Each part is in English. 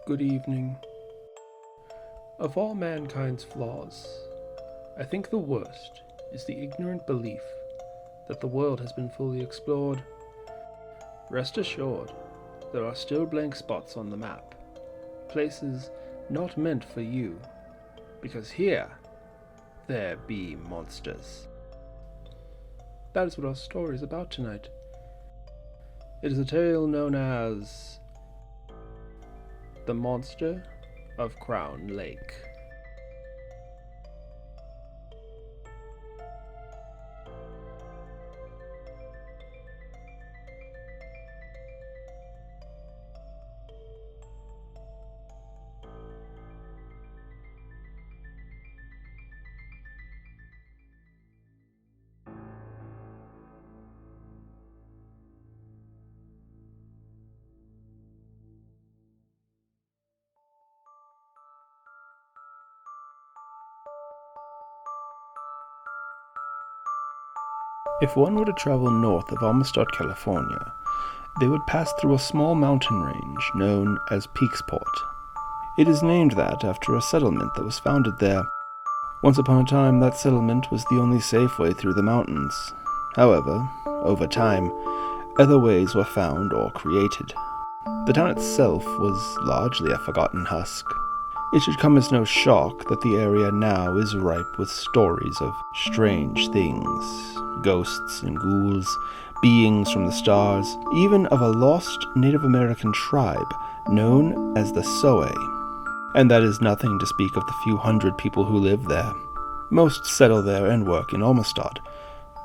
Good evening. Of all mankind's flaws, I think the worst is the ignorant belief that the world has been fully explored. Rest assured, there are still blank spots on the map, places not meant for you, because here there be monsters. That is what our story is about tonight. It is a tale known as The Monster of Crown Lake. If one were to travel north of Amistad, California, they would pass through a small mountain range known as Peeksport. It is named that after a settlement that was founded there. Once upon a time, that settlement was the only safe way through the mountains. However, over time, other ways were found or created. The town itself was largely a forgotten husk. It should come as no shock that the area now is ripe with stories of strange things, ghosts and ghouls, beings from the stars, even of a lost Native American tribe known as the Soe. And that is nothing to speak of the few hundred people who live there. Most settle there and work in Amistad,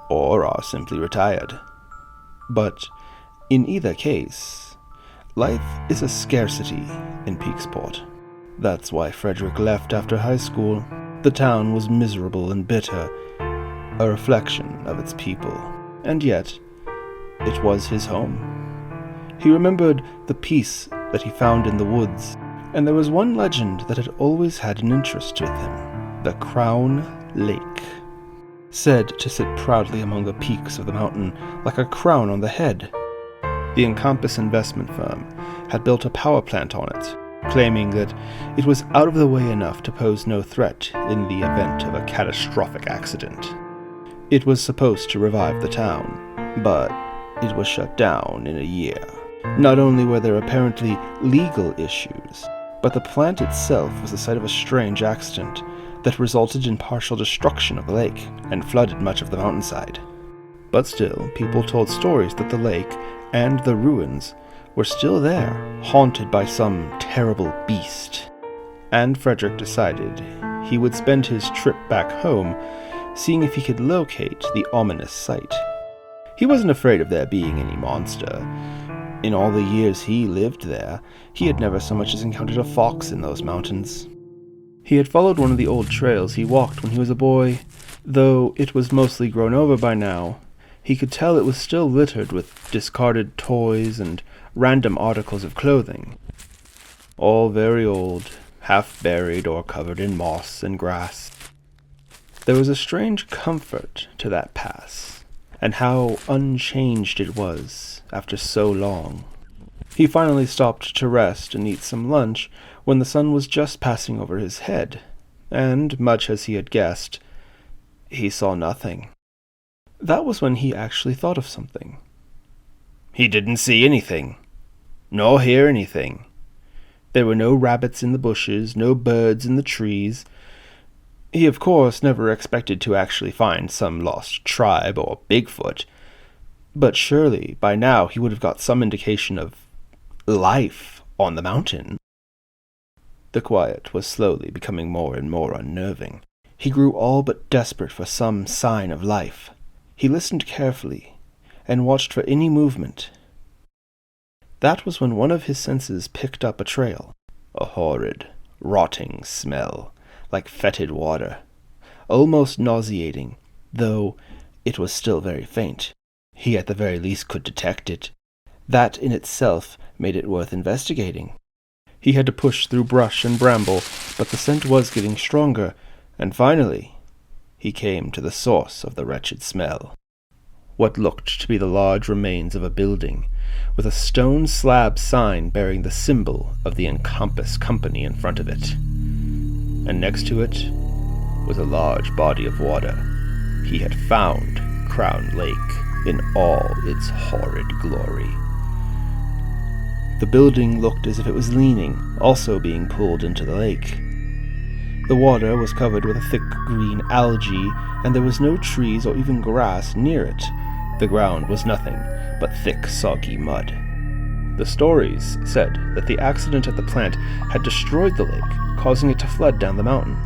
or are simply retired. But in either case, life is a scarcity in Peeksport. That's why Frederick left after high school. The town was miserable and bitter, a reflection of its people, and yet it was his home. He remembered the peace that he found in the woods, and there was one legend that had always had an interest with him: the Crown Lake, said to sit proudly among the peaks of the mountain like a crown on the head. The Encompass investment firm had built a power plant on it, claiming that it was out of the way enough to pose no threat in the event of a catastrophic accident. It was supposed to revive the town, but it was shut down in a year. Not only were there apparently legal issues, but the plant itself was the site of a strange accident that resulted in partial destruction of the lake and flooded much of the mountainside. But still, people told stories that the lake and the ruins were still there, haunted by some terrible beast. And Frederick decided he would spend his trip back home seeing if he could locate the ominous site. He wasn't afraid of there being any monster. In all the years he lived there, he had never so much as encountered a fox in those mountains. He had followed one of the old trails he walked when he was a boy. Though it was mostly grown over by now, he could tell it was still littered with discarded toys and random articles of clothing, all very old, half buried or covered in moss and grass. There was a strange comfort to that pass, and how unchanged it was after so long. He finally stopped to rest and eat some lunch when the sun was just passing over his head, and, much as he had guessed, he saw nothing. That was when he actually thought of something. He didn't see anything, nor hear anything. There were no rabbits in the bushes, no birds in the trees. He, of course, never expected to actually find some lost tribe or Bigfoot, but surely by now he would have got some indication of life on the mountain. The quiet was slowly becoming more and more unnerving. He grew all but desperate for some sign of life. He listened carefully and watched for any movement. That was when one of his senses picked up a trail, a horrid, rotting smell, like fetid water, almost nauseating, though it was still very faint. He at the very least could detect it. That in itself made it worth investigating. He had to push through brush and bramble, but the scent was getting stronger, and finally he came to the source of the wretched smell. what looked to be the large remains of a building, with a stone slab sign bearing the symbol of the Encompass Company in front of it. And next to it was a large body of water. He had found Crown Lake in all its horrid glory. The building looked as if it was leaning, also being pulled into the lake. The water was covered with a thick green algae, and there was no trees or even grass near it. The ground was nothing but thick, soggy mud. The stories said that the accident at the plant had destroyed the lake, causing it to flood down the mountain.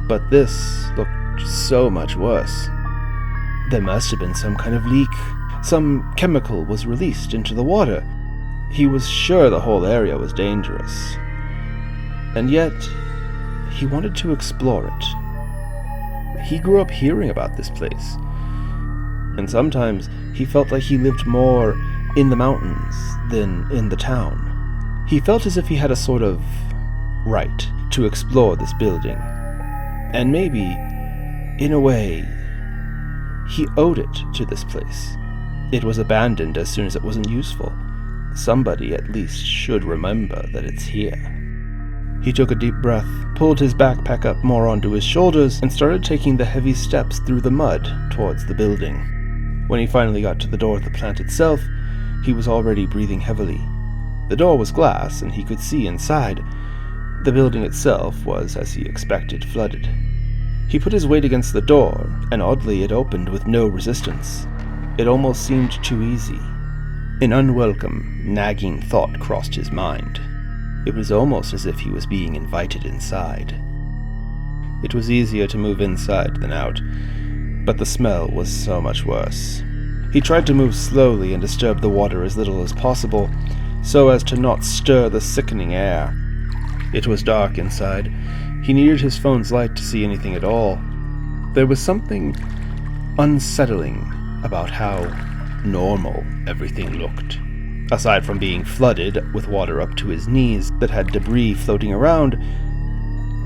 But this looked so much worse. There must have been some kind of leak. Some chemical was released into the water. He was sure the whole area was dangerous. And yet, he wanted to explore it. He grew up hearing about this place, and sometimes he felt like he lived more in the mountains than in the town. He felt as if he had a sort of right to explore this building, and maybe, in a way, he owed it to this place. It was abandoned as soon as it wasn't useful. Somebody at least should remember that it's here. He took a deep breath, pulled his backpack up more onto his shoulders, and started taking the heavy steps through the mud towards the building. When he finally got to the door of the plant itself, he was already breathing heavily. The door was glass, and he could see inside. The building itself was, as he expected, flooded. He put his weight against the door, and oddly it opened with no resistance. It almost seemed too easy. An unwelcome, nagging thought crossed his mind. It was almost as if he was being invited inside. It was easier to move inside than out, but the smell was so much worse. He tried to move slowly and disturb the water as little as possible, so as to not stir the sickening air. It was dark inside. He needed his phone's light to see anything at all. There was something unsettling about how normal everything looked. Aside from being flooded with water up to his knees that had debris floating around,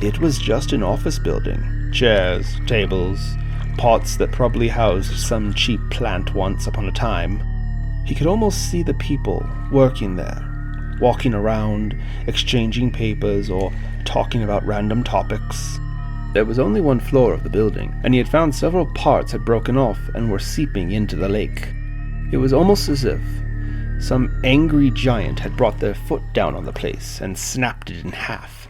it was just an office building. Chairs, tables, pots that probably housed some cheap plant once upon a time. He could almost see the people working there, walking around, exchanging papers, or talking about random topics. There was only one floor of the building, and he had found several parts had broken off and were seeping into the lake. It was almost as if some angry giant had brought their foot down on the place and snapped it in half.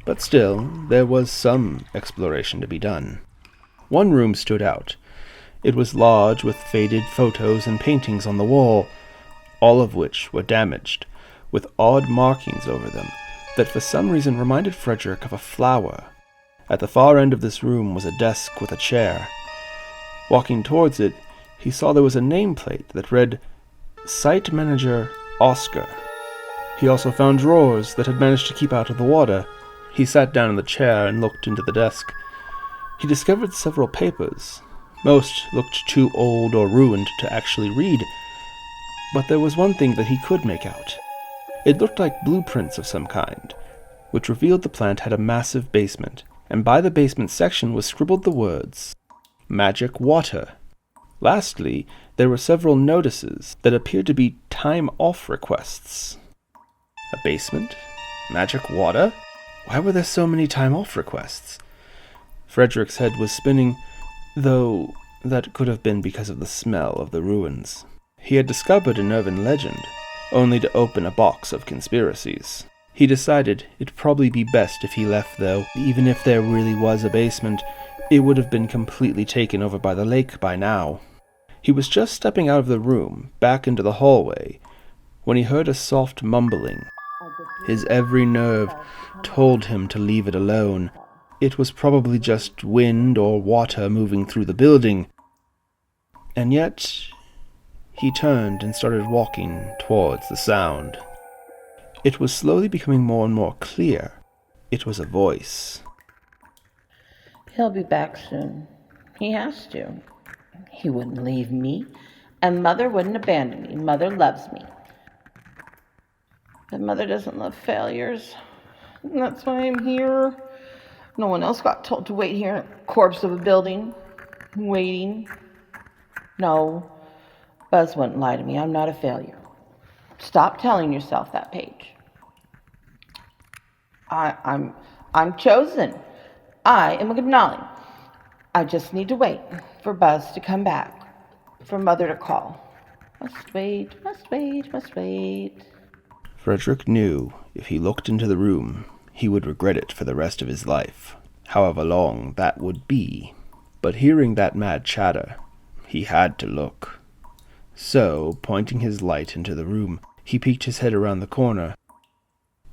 But still, there was some exploration to be done. One room stood out. It was large, with faded photos and paintings on the wall, all of which were damaged, with odd markings over them that for some reason reminded Frederick of a flower. At the far end of this room was a desk with a chair. Walking towards it, he saw there was a nameplate that read, Site Manager Oscar. He also found drawers that had managed to keep out of the water. He sat down in the chair and looked into the desk. He discovered several papers. Most looked too old or ruined to actually read, but there was one thing that he could make out. It looked like blueprints of some kind, which revealed the plant had a massive basement, and by the basement section was scribbled the words, Magic Water. Lastly, there were several notices that appeared to be time-off requests. A basement? Magic water? Why were there so many time-off requests? Frederick's head was spinning, though that could have been because of the smell of the ruins. He had discovered an urban legend, only to open a box of conspiracies. He decided it'd probably be best if he left, though. Even if there really was a basement, it would have been completely taken over by the lake by now. He was just stepping out of the room, back into the hallway, when he heard a soft mumbling. His every nerve told him to leave it alone. It was probably just wind or water moving through the building. And yet, he turned and started walking towards the sound. It was slowly becoming more and more clear. It was a voice. He'll be back soon. He has to. He wouldn't leave me, and Mother wouldn't abandon me. Mother loves me. But Mother doesn't love failures. And that's why I'm here. No one else got told to wait here in a corpse of a building. Waiting. No, Buzz wouldn't lie to me. I'm not a failure. Stop telling yourself that, Paige. I'm chosen. I am a Gnolly. I just need to wait for Buzz to come back, for Mother to call. Must wait, must wait, must wait. Frederick knew if he looked into the room, he would regret it for the rest of his life, however long that would be. But hearing that mad chatter, he had to look. So, pointing his light into the room, he peeked his head around the corner.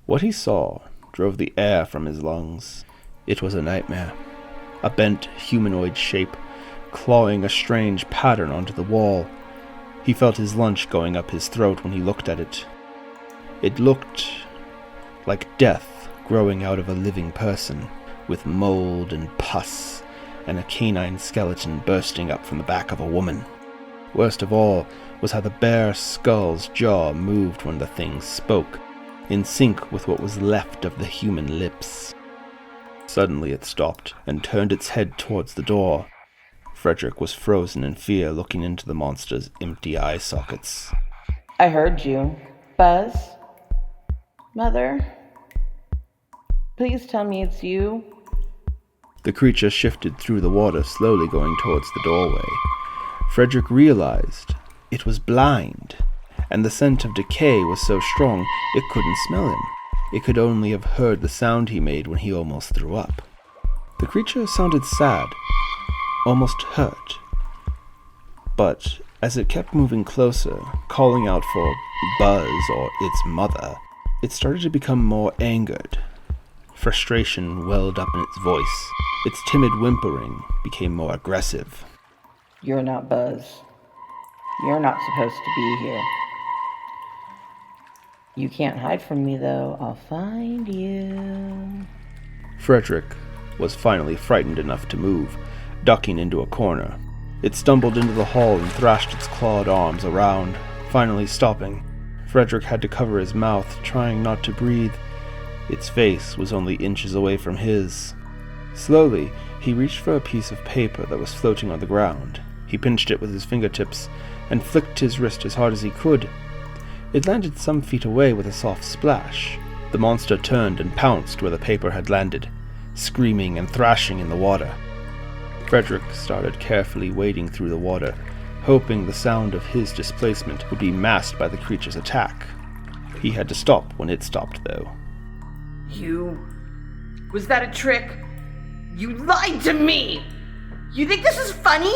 What he saw drove the air from his lungs. It was a nightmare. A bent humanoid shape, clawing a strange pattern onto the wall. He felt his lunch going up his throat when he looked at it. It looked like death growing out of a living person, with mold and pus, and a canine skeleton bursting up from the back of a woman. Worst of all was how the bare skull's jaw moved when the thing spoke, in sync with what was left of the human lips. Suddenly it stopped and turned its head towards the door. Frederick was frozen in fear, looking into the monster's empty eye sockets. I heard you. Buzz? Mother? Please tell me it's you. The creature shifted through the water, slowly going towards the doorway. Frederick realized it was blind, and the scent of decay was so strong it couldn't smell him. It could only have heard the sound he made when he almost threw up. The creature sounded sad, almost hurt. But as it kept moving closer, calling out for Buzz or its mother, it started to become more angered. Frustration welled up in its voice. Its timid whimpering became more aggressive. You're not Buzz. You're not supposed to be here. You can't hide from me, though. I'll find you. Frederick was finally frightened enough to move, ducking into a corner. It stumbled into the hall and thrashed its clawed arms around, finally stopping. Frederick had to cover his mouth, trying not to breathe. Its face was only inches away from his. Slowly, he reached for a piece of paper that was floating on the ground. He pinched it with his fingertips and flicked his wrist as hard as he could. It landed some feet away with a soft splash. The monster turned and pounced where the paper had landed, screaming and thrashing in the water. Frederick started carefully wading through the water, hoping the sound of his displacement would be masked by the creature's attack. He had to stop when it stopped, though. You... Was that a trick? You lied to me! You think this is funny?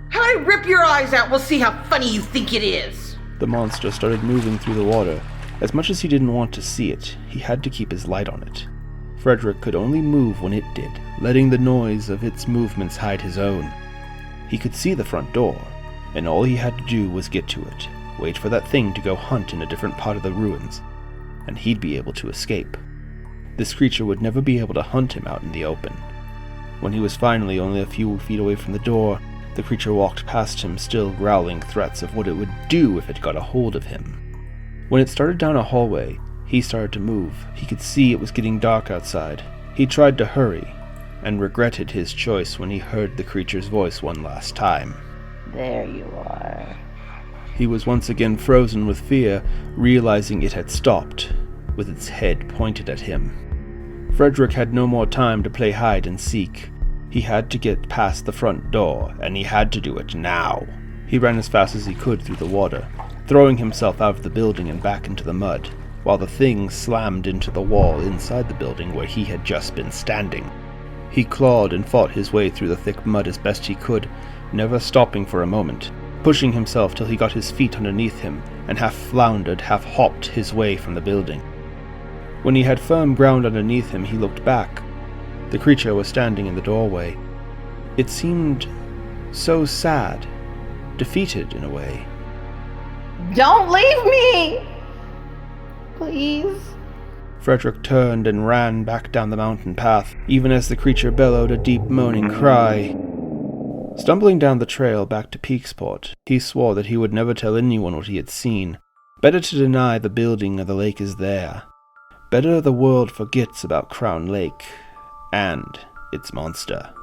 How I rip your eyes out, we'll see how funny you think it is! The monster started moving through the water. As much as he didn't want to see it, he had to keep his light on it. Frederick could only move when it did, letting the noise of its movements hide his own. He could see the front door, and all he had to do was get to it, wait for that thing to go hunt in a different part of the ruins, and he'd be able to escape. This creature would never be able to hunt him out in the open. When he was finally only a few feet away from the door, the creature walked past him, still growling threats of what it would do if it got a hold of him. When it started down a hallway, he started to move. He could see it was getting dark outside. He tried to hurry, and regretted his choice when he heard the creature's voice one last time. There you are. He was once again frozen with fear, realizing it had stopped, with its head pointed at him. Frederick had no more time to play hide and seek. He had to get past the front door, and he had to do it now. He ran as fast as he could through the water, throwing himself out of the building and back into the mud, while the thing slammed into the wall inside the building where he had just been standing. He clawed and fought his way through the thick mud as best he could, never stopping for a moment, pushing himself till he got his feet underneath him and half floundered, half hopped his way from the building. When he had firm ground underneath him, he looked back. The creature was standing in the doorway. It seemed so sad, defeated in a way. Don't leave me! Please. Frederick turned and ran back down the mountain path, even as the creature bellowed a deep moaning cry. Stumbling down the trail back to Peeksport, he swore that he would never tell anyone what he had seen. Better to deny the building or the lake is there. Better the world forgets about Crown Lake and its monster.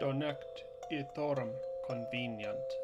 donect itorum convenient.